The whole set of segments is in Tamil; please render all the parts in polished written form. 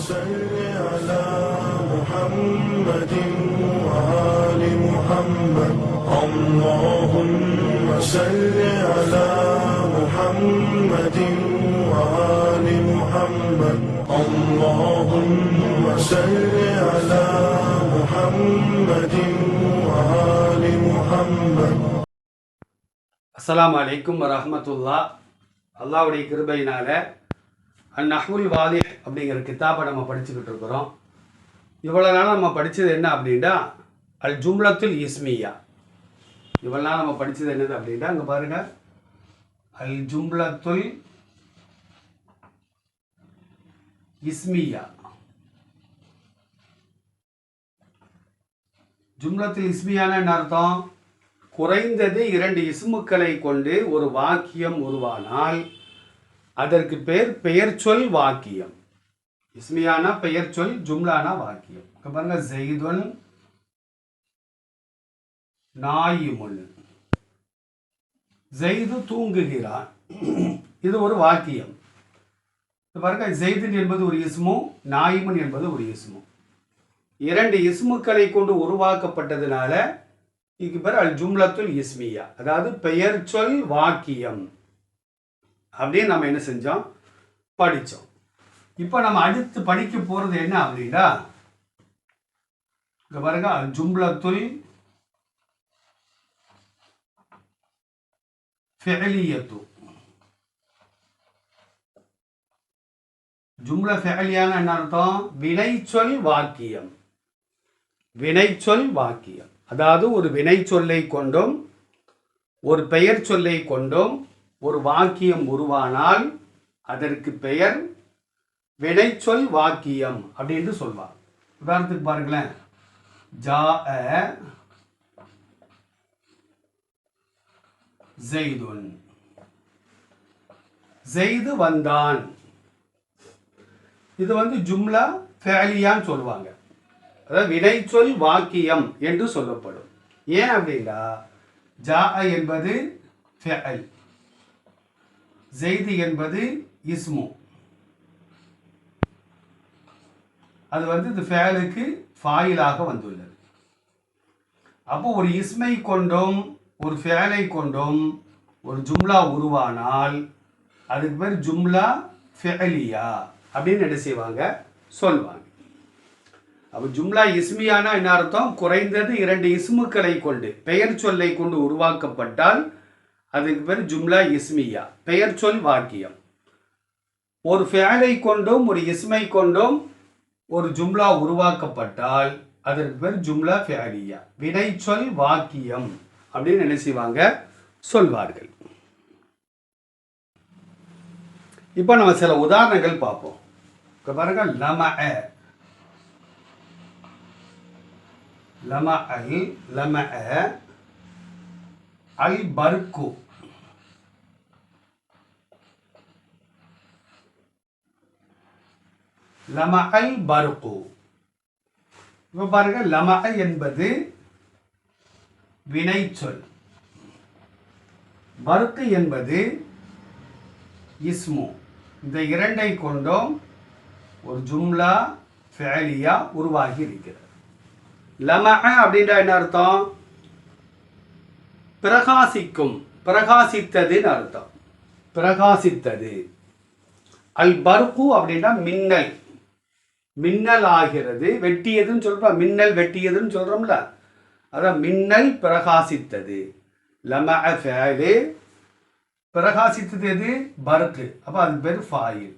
صل على محمد وآل محمد اللهم صل على محمد وآل محمد اللهم صل على محمد وآل محمد. அஸ்ஸலாமு அலைக்கும் வரஹ்மத்துல்லாஹ். அல்லாஹ்வுடைய கிருபையினால அந்நஹ்வுல் வாலிஹ் அப்படிங்கிற கிதாபை நம்ம படிச்சுக்கிட்டு இருக்கிறோம். இவ்வளோ நாள் நம்ம படித்தது என்ன அப்படின்னா அல் ஜும்லத்துல் இஸ்மியா. இவ்வளோ நாள் நம்ம படித்தது என்னது அப்படின்னா இங்கே பாருங்கள், அல் ஜும்லத்துல் இஸ்மியா. ஜும்லத்துல் இஸ்மியான என்ன அர்த்தம்? குறைந்தது 2 இஸ்முக்களை கொண்டு ஒரு வாக்கியம் உருவானால் அதற்கு பெயர் சொல் வாக்கியம். இஸ்மியானா பெயர் சொல், ஜும்லானா வாக்கியம். பாருங்க, ஜெய்துன் நாயிமுன், ஜெய்து தூங்குகிறான், இது ஒரு வாக்கியம். பாருங்க, ஜெய்துன் என்பது ஒரு இஸ்மு, நாயிமுன் என்பது ஒரு இஸ்மு. 2 இஸ்முக்களை கொண்டு உருவாக்கப்பட்டதுனால இதுக்கு பேர் அல் ஜும்லத்துல் இஸ்மியா, அதாவது பெயர் சொல் வாக்கியம் அப்படின்னு நம்ம என்ன செஞ்சோம், படித்தோம். இப்போ நம்ம அடுத்து படிக்க போகிறது என்ன அப்படின்னா, இங்கே பாருங்க, அல் ஜும்லத்துல் ஃபிஅலியத்து. ஜும்லா ஃபிஅலியான என்ன அர்த்தம்? வினைச்சொல் வாக்கியம். வினைச்சொல் வாக்கியம் அதாவது ஒரு வினை சொல்லை கொண்டும் ஒரு பெயர் சொல்லை கொண்டும் ஒரு வாக்கியம் உருவானால் அதற்கு பெயர் வினைச்சொல் வாக்கியம் அப்படின்னு சொல்வார். உதாரணத்துக்கு பாருங்களேன், ஜாஅ ஜெய்துன், ஜெய்து வந்தான். இது ஜும்லா ஃபேலியான்னு சொல்லுவாங்க, அதாவது வினைச்சொல் வாக்கியம் என்று சொல்லப்படும். ஏன் அப்படின்னா ஜாஅ என்பது ஃபஅல், ஜெய்து என்பது இஸ்மு. அது இந்த ஃபஅலுக்கு ஃபாயிலாக வந்துள்ளது. அப்போ ஒரு இஸ்மை கொண்டும் ஒரு ஃபஅலை கொண்டும் ஒரு ஜும்லா உருவானால் அதுக்கு பேர் ஜும்லா ஃபஅலியா அப்படின்னு என்ன செய்வாங்க, சொல்வாங்க. அப்போ ஜும்லா இஸ்மியானா என்ன அர்த்தம்? குறைந்தது 2 இஸ்முக்களை கொண்டு பெயர் சொல்லை கொண்டு உருவாக்கப்பட்டால் அதுக்கு பேர் ஜும்லா இஸ்மியா, பெயர் சொல் வாக்கியம். ஒரு ஃபஅலை கொண்டும் ஒரு இஸ்மை கொண்டும் ஒரு ஜும்லா உருவாக்கப்பட்டால் அதற்கு பேர் ஜும்லா ஃபஅலியா, வினைச்சொல் வாக்கியம் அப்படின்னு என்ன செய்வாங்க, சொல்வார்கள். இப்போ நம்ம சில உதாரணங்கள் பார்ப்போம். இப்போ பாருங்க, லமஅ, லமஅல், லமஅ அல் பர்கு, லமஅல் பர்கு. இப்போ பாருங்க, லமஅ என்பது வினைச்சொல், பர்கு என்பது இஸ்மு. இந்த 2ஐ கொண்டும் ஒரு ஜும்லா ஃபஅலியா உருவாகி இருக்கிறது. லமஅ அப்படின்ற என்ன அர்த்தம்? பிரகாசிக்கும், பிரகாசித்ததுன்னு அர்த்தம், பிரகாசித்தது. அல் பர்கு அப்படின்னா மின்னல், மின்னல் ஆகிறது, வெட்டியதுன்னு சொல்றோம், மின்னல் வெட்டியதுன்னு சொல்றோம்ல, அதான் மின்னல் பிரகாசித்தது. லமஅ ஃபஅலு, பிரகாசித்தது எது? பர்கு. அப்போ அது பேர் ஃபாயில்.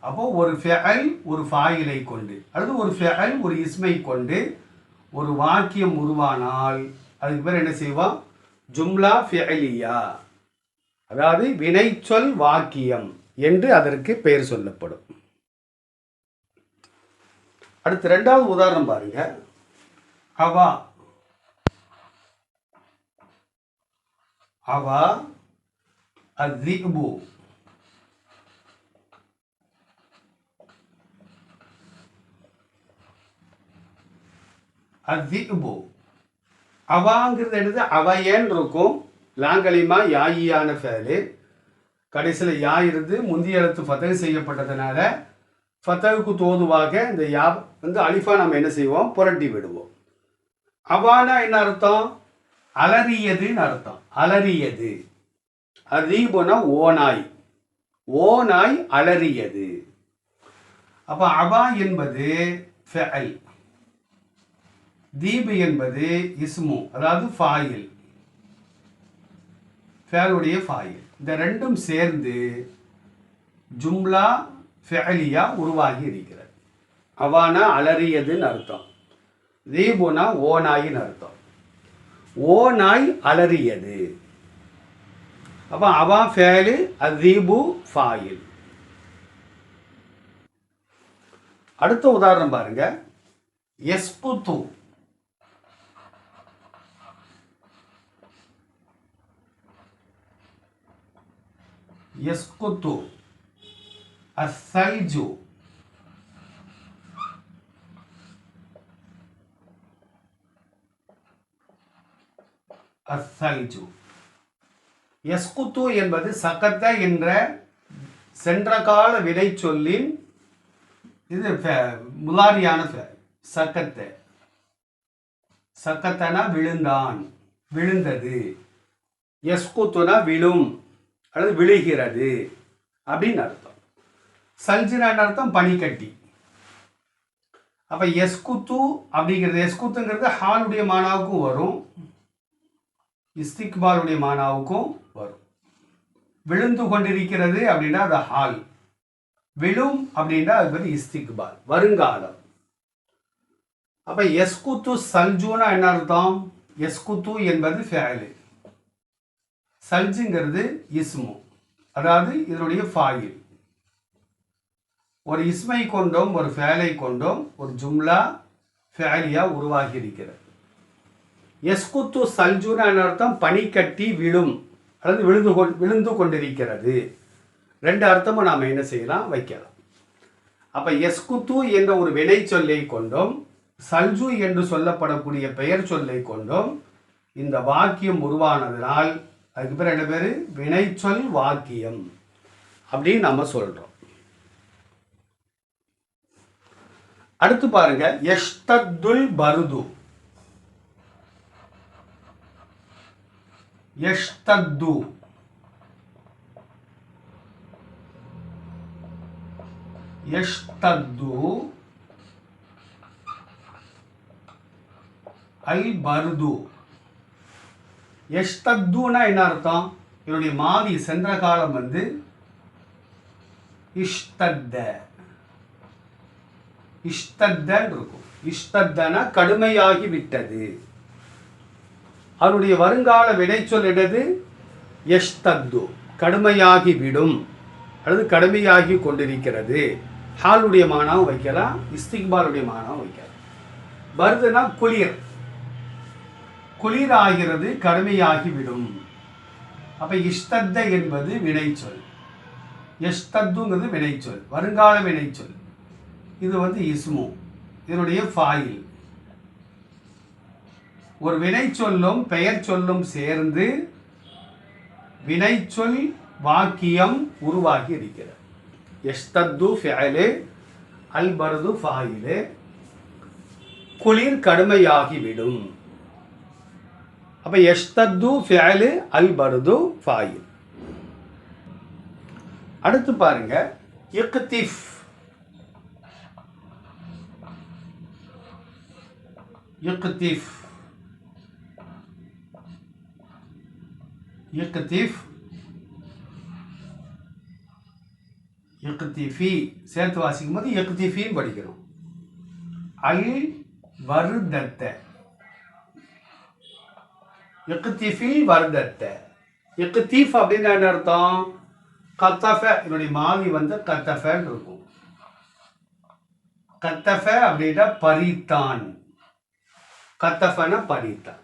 அப்போ ஒரு ஃபஅல் ஒரு ஃபாயிலை கொண்டு அல்லது ஒரு ஃபஅல் ஒரு இஸ்மை கொண்டு ஒரு வாக்கியம் உருவானால் அதுக்கு பேர் என்ன செய்வோம், ஜும்லா ஃபஅலியா, அதாவது வினைச்சொல் வாக்கியம் என்று அதற்கு பெயர் சொல்லப்படும். அடுத்து 2வது உதாரணம் பாருங்க, அவா. அவா அஸ்ஸிபு, அஸ்ஸிபு. அவாங்கிறது என்னது? அவையன் இருக்கும், லாங்கலிமா யாயியான ஃபேலு, கடைசியில் யா இருந்து முந்தைய எழுத்து ஃபதஹ் செய்யப்பட்டதுனால ஃபத்தவுக்கு தோதுவாக இந்த யா வந்து அலிஃபா நம்ம என்ன செய்வோம், புரட்டி விடுவோம். அவானா என்ன அர்த்தம், அலறியதுன்னு அர்த்தம். அலறியது. அதீபுனா ஓநாய், ஓநாய் அலறியது. அப்ப அபா என்பது ஃபஅல், தீபு என்பது இஸ்மு, அதாவது ஃபாயில், ஃபேலுடைய ஃபாயில். இந்த ரெண்டும் சேர்ந்து ஜும்லா ஃபஅலியா உருவாகி இருக்கிறது. அவானா அலறியதுன்னு அர்த்தம், தீபுனா ஓநாயின்னு அர்த்தம். ஓநாய் அலறியது. அப்ப அவா ஃபேலு, அதீபு ஃபாயில். அடுத்த உதாரணம் பாருங்க. யஸ்குது, யஸ்குது. அஸ்ஸல்ஜு, அஸ்ஸல்ஜு. யஸ்குத்து என்பது சகத்த என்ற சென்ற கால வினை சொல்லின் இது முலாரியான சக்கத்த. சக்கத்தனா விழுந்தான், விழுந்தது. யஸ்குத்துனா விழும் அல்லது விழுகிறது அப்படின்னு அர்த்தம். சல்ஜினான்னு அர்த்தம் பனிக்கட்டி. அப்ப யஸ்குத்து அப்படிங்கிறது, யஸ்குத்துங்கிறது ஹாலுடைய மானாவுக்கும் வரும், இஸ்திக்பாலுடைய மானாவுக்கும் வரும். விழுந்து கொண்டிருக்கிறது அப்படின்னா அது ஹால், விழும் அப்படின்னா அது வந்து இஸ்திக்பால், வருங்காலம். அப்ப யஸ்குத்து சல்ஜுனா என்ன அர்த்தம், யஸ்குத்து என்பது ஃபஅலு, சல்ஜுங்கிறது இஸ்மு, அதாவது இதனுடைய ஃபாயில். ஒரு இஸ்மை கொண்டோம் ஒரு ஃபேலை கொண்டோம் ஒரு ஜும்லா ஃபஅலியா உருவாகி இருக்கிறது. யஸ்குத்து சல்ஜுனா என்ன அர்த்தம், பனிக்கட்டி விழும் அல்லது விழுந்து கொண்டிருக்கிறது. ரெண்டு அர்த்தமும் நாம் என்ன செய்யலாம், வைக்கலாம். அப்ப யஸ்குத்து என்ற ஒரு வினை சொல்லை கொண்டோம், சல்ஜு என்று சொல்லப்படக்கூடிய பெயர் சொல்லை கொண்டோம் இந்த வாக்கியம் உருவானதனால் அதுக்கு பேர் என்ன பேரு, வினைச்சொல் வாக்கியம் அப்படின்னு நம்ம சொல்றோம். அடுத்து பாருங்க. யஷ்தத்துல் பருது, யஷ்தத்து, யஷ்தத்து அல் பருது. யஷ்தத்துனா என்ன அர்த்தம், இதனுடைய மாதி சென்ற காலம் வந்து இஷ்தத்த, இஷ்தத்தன் இருக்கும். இஷ்தத்தனா கடுமையாகி விட்டது. அவருடைய வருங்கால வினைச்சொல் என்னது, யஷ்தத்து, கடுமையாகி விடும் அல்லது கடுமையாகி கொண்டிருக்கிறது. ஹாலுடைய மானாவும் வைக்கலாம், இஸ்திக்பாலுடைய மானாவும் வைக்கலாம். பருதுனா குளிர், குளிர் ஆகிறது, கடுமையாகிவிடும். அப்ப இஷ்தத்த என்பது வினைச்சொல், யஷ்தத்துங்கிறது வினைச்சொல், வருங்கால வினைச்சொல். இது வந்து இஸ்மு, இதனுடைய ஃபாயில். ஒரு வினைச்சொல்லும் பெயர் சொல்லும் சேர்ந்து வினைச்சொல் வாக்கியம் உருவாகி இருக்கிறது. யஷ்தத்து ஃபஅலு, அல் பருது ஃபாயிலு, குளிர் கடுமையாகிவிடும். அப்ப யஷ்தத்து ஃபஅலு, அல் பருது ஃபாயில். அடுத்து பாருங்க. இக்திஃப், இக்திஃப், இக்திஃப், இக்திஃபி சேர்த்து வாசிக்கும் போது இக்திஃபின்னு படிக்கிறோம். அல் வருதத்த, இக்திஃபில் வருதத்த. இக்திஃப் அப்படின்னா என்ன அர்த்தம், கத்தஃப, என்னுடைய மாவி வந்து கத்தஃபன்னு இருக்கும். கத்தஃப அப்படின்னா பறித்தான், கத்தஃபனா பறித்தான்.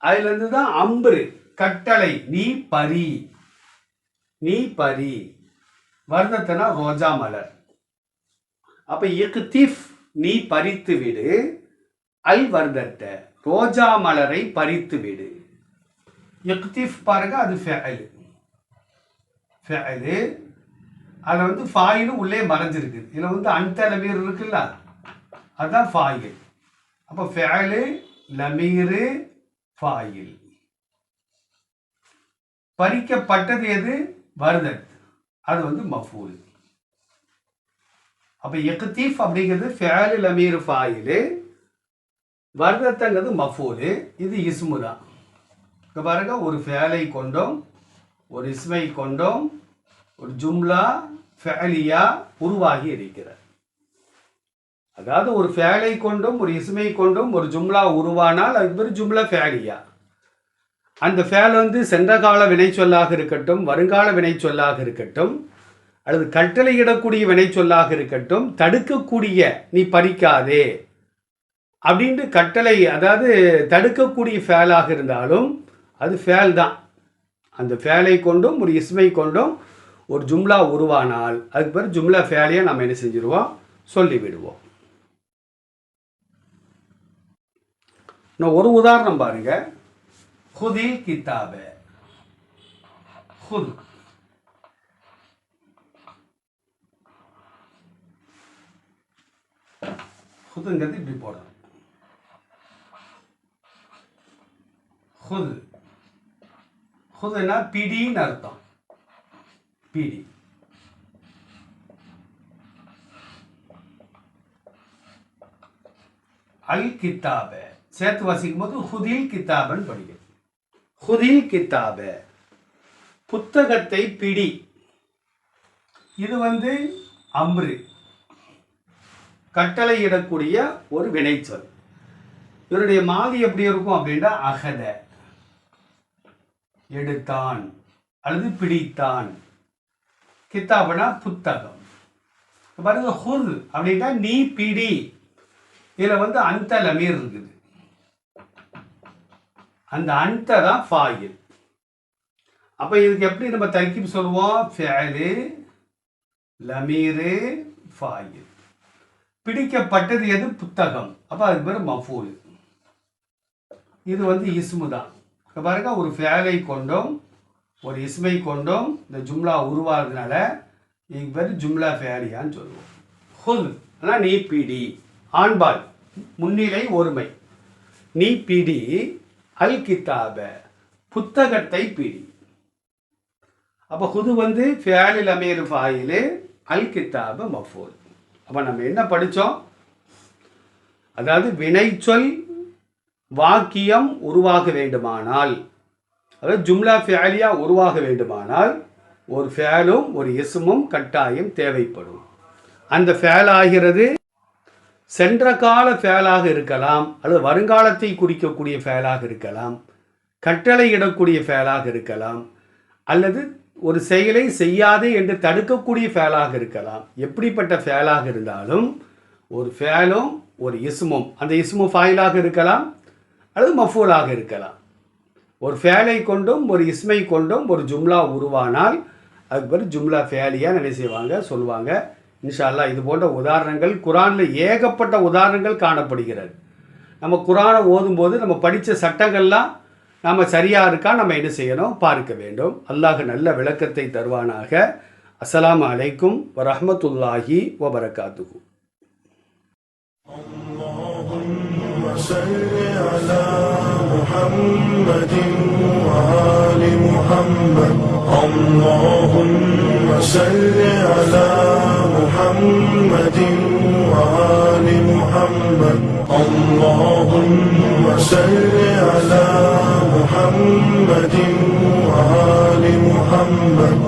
அதுல இருந்து தான் அம்பு, கட்டளை, நீ பரி, நீ பரி. வருதத்தனா ரோஜா மலர். அப்ப இக்திஃப், நீ பறித்து விடு, அல் வருதத்த, ரோஜா மலரை பறித்து விடு. இக்திஃப் பாருங்க, அது ஃபஅலு, ஃபஅலு. அதில் வந்து ஃபாயிலும் உள்ளே மறைஞ்சிருக்கு. இதில் வந்து அந்த லமீர் இருக்குல்ல, அதுதான் ஃபாயில். அப்போ ஃபேலு லமீரு ஃபாயில். பறிக்கப்பட்டது எது? வர்தத், அது வந்து மஃபூல். அப்போ இக்தீஃப் அப்படிங்கிறது ஃபேலு லமீரு ஃபாயிலு, வர்தத்தங்கிறது மஃபூலு, இது இஸ்மு தான். இப்போ பாருங்க, ஒரு ஃபேலை கொண்டோம், ஒரு இஸ்மை கொண்டோம், ஒரு ஜும்லா ஃபேலியா உருவாகி இருக்கிறது. அதாவது ஒரு ஃபேலை கொண்டும் ஒரு இஸ்மை கொண்டும் ஒரு ஜும்லா உருவானால் அதுக்கு பேர் ஜும்லா ஃபேலியா. அந்த ஃபேல் வந்து சென்ற கால வினைச்சொல்லாக இருக்கட்டும், வருங்கால வினைச்சொல்லாக இருக்கட்டும், அல்லது கட்டளையிடக்கூடிய வினைச்சொல்லாக இருக்கட்டும், தடுக்கக்கூடிய நீ பறிக்காதே அப்படின்ட்டு கட்டளை, அதாவது தடுக்கக்கூடிய ஃபேலாக இருந்தாலும் அது ஃபேல் தான். அந்த ஃபேலை கொண்டும் ஒரு இஸ்மை கொண்டும் ஒரு ஜும்லா உருவானால் அதுக்கு பேர் ஜும்லா ஃபேலியா நம்ம என்ன செஞ்சிருவோம்? சொல்லிவிடுவோம். இன்னும் ஒரு உதாரணம் பாருங்க. ஹுதில் கிதாப, ஹுத், ஹுதுங்கிறது இப்படி போடணும். ஹுது, ஹுதுனா பிடின்னு அர்த்தம். பிடி. அல் கித்தாப சேர்த்து வாசிக்கும் போது ஹுதில் கித்தாபன் படிக்கும். ஹுதில் கித்தாப, புத்தகத்தை பிடி. இது வந்து அம்ரு, கட்டளையிடக்கூடிய ஒரு வினைச்சொல். இவருடைய மாதி எப்படி இருக்கும் அப்படின்னா அகத, எடுத்தான் அல்லது பிடித்தான். கித்தாபனா புத்தகம். பாருங்க, ஹுல் அப்படின்னா நீ பிடி. இதில் வந்து அந்த லமீர் இருக்குது. அந்த அந்த தான் ஃபாயில். அப்போ இதுக்கு எப்படி நம்ம தர்கீப் சொல்லுவோம்? ஃபேலு லமீரு ஃபாயில். பிடிக்கப்பட்டது எது? புத்தகம். அப்போ அதுக்கு பேர் மஃபூல். இது வந்து இஸ்மு தான். பாருங்க, ஒரு ஃபேலை கொண்டோம் ஒரு இஸ்மை கொண்டோம் இந்த ஜும்லா உருவாகிறதுனால இதுக்கு பேர் ஜும்லா ஃபேலியான்னு சொல்லுவோம். ஹுல் ஆனால் நீ பிடி, ஆண்பால் முன்னிலை ஒருமை. நீ பிடி அல் கித்தாப, புத்தகத்தை பிடி. அப்போ ஹுது வந்து ஃபேலில் அமீர் ஃபாயிலு, அல் கித்தாப மஃபூல். அப்போ நம்ம என்ன படித்தோம்? அதாவது வினைச்சொல் வாக்கியம் உருவாக வேண்டுமானால், அதாவது ஜும்லா ஃபேலியா உருவாக வேண்டுமானால் ஒரு ஃபேலும் ஒரு இஸ்மும் கட்டாயம் தேவைப்படும். அந்த ஃபேல் ஆகிறது சென்ற கால ஃபேலாக இருக்கலாம், அல்லது வருங்காலத்தை குறிக்கக்கூடிய ஃபேலாக இருக்கலாம், கட்டளையிடக்கூடிய ஃபேலாக இருக்கலாம், அல்லது ஒரு செயலை செய்யாதே என்று தடுக்கக்கூடிய ஃபேலாக இருக்கலாம். எப்படிப்பட்ட ஃபேலாக இருந்தாலும் ஒரு ஃபேலும் ஒரு இஸ்மும், அந்த இஸ்மு ஃபாயிலாக இருக்கலாம் அல்லது மஃபூலாக இருக்கலாம். ஒரு ஃபேலை கொண்டும் ஒரு இஸ்மை கொண்டும் ஒரு ஜும்லா உருவானால் அதுக்கு பேர் ஜும்லா ஃபேலியா என்ன செய்வாங்க? சொல்லுவாங்க. இன்ஷா அல்லாஹ் இது போன்ற உதாரணங்கள் குரானில் ஏகப்பட்ட உதாரணங்கள் காணப்படுகிறது. நம்ம குரானை ஓதும்போது நம்ம படித்த சட்டங்கள்லாம் நம்ம சரியாக இருக்கா நம்ம என்ன செய்யணும்? பார்க்க வேண்டும். அல்லாஹ் நல்ல விளக்கத்தை தருவானாக. அஸ்ஸலாமு அலைக்கும் வரஹ்மத்துல்லாஹி வபரகாத்துஹு. اللهم صل على محمد وآل محمد. اللهم صل على محمد وآل محمد.